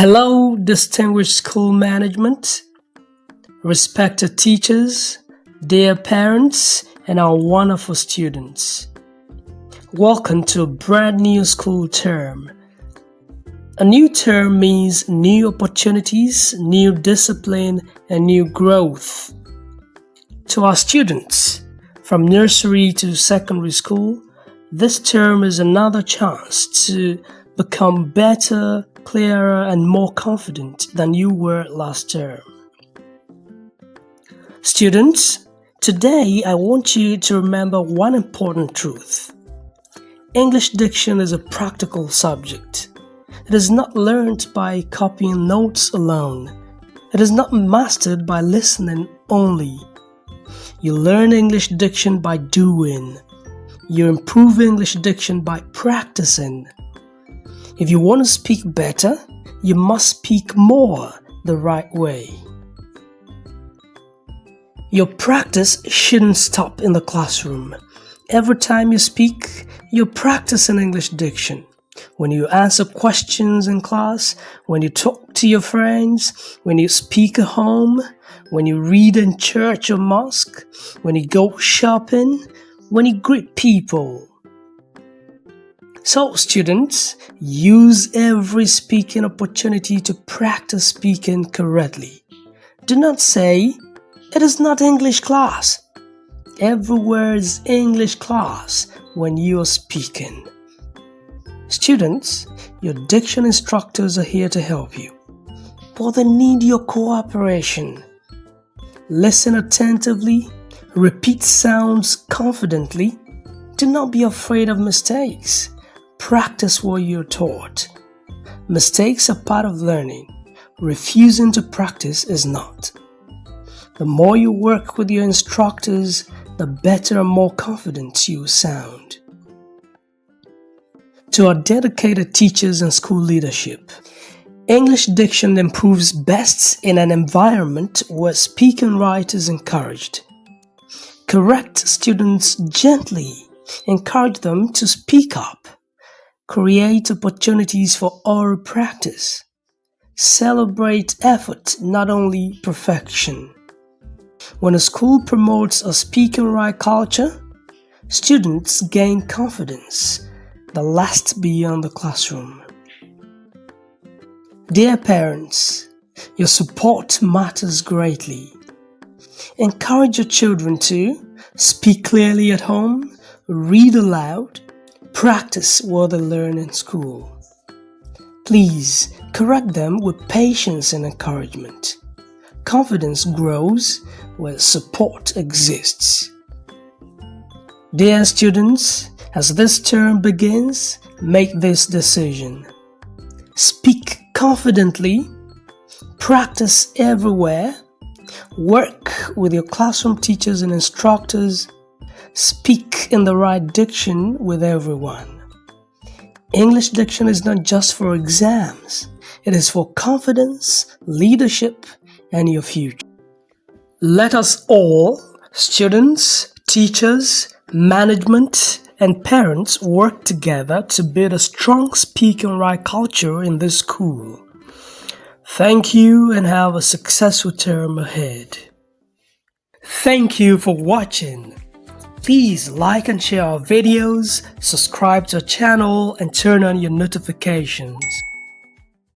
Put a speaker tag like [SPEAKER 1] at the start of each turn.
[SPEAKER 1] Hello, distinguished school management, respected teachers, dear parents, and our wonderful students. Welcome to a brand new school term. A new term means new opportunities, new discipline, and new growth. To our students, from nursery to secondary school, this term is another chance to become better, clearer, and more confident than you were last term. Students, today I want you to remember one important truth. English diction is a practical subject. It is not learned by copying notes alone. It is not mastered by listening only. You learn English diction by doing. You improve English diction by practicing. If you want to speak better, you must speak more the right way. Your practice shouldn't stop in the classroom. Every time you speak, you're practicing English diction. When you answer questions in class, when you talk to your friends, when you speak at home, when you read in church or mosque, when you go shopping, when you greet people. So, students, use every speaking opportunity to practice speaking correctly. Do not say, "It is not English class." Everywhere is English class when you are speaking. Students, your diction instructors are here to help you, but they need your cooperation. Listen attentively, repeat sounds confidently. Do not be afraid of mistakes. Practice what you're taught. Mistakes are part of learning. Refusing to practice is not. The more you work with your instructors, the better and more confident you sound. To our dedicated teachers and school leadership, English diction improves best in an environment where speaking right is encouraged. Correct students gently. Encourage them to speak up. Create opportunities for oral practice. Celebrate effort, not only perfection. When a school promotes a speaking right culture, students gain confidence that lasts beyond the classroom. Dear parents, your support matters greatly. Encourage your children to speak clearly at home, read aloud, practice what they learn in school. Please correct them with patience and encouragement. Confidence grows where support exists. Dear students, as this term begins, make this decision. Speak confidently, practice everywhere, work with your classroom teachers and instructors, speak in the right diction with everyone. English diction is not just for exams, it is for confidence, leadership, and your future. Let us all, students, teachers, management, and parents work together to build a strong speaking right culture in this school. Thank you and have a successful term ahead. Thank you for watching. Please like and share our videos, subscribe to our channel, and turn on your notifications.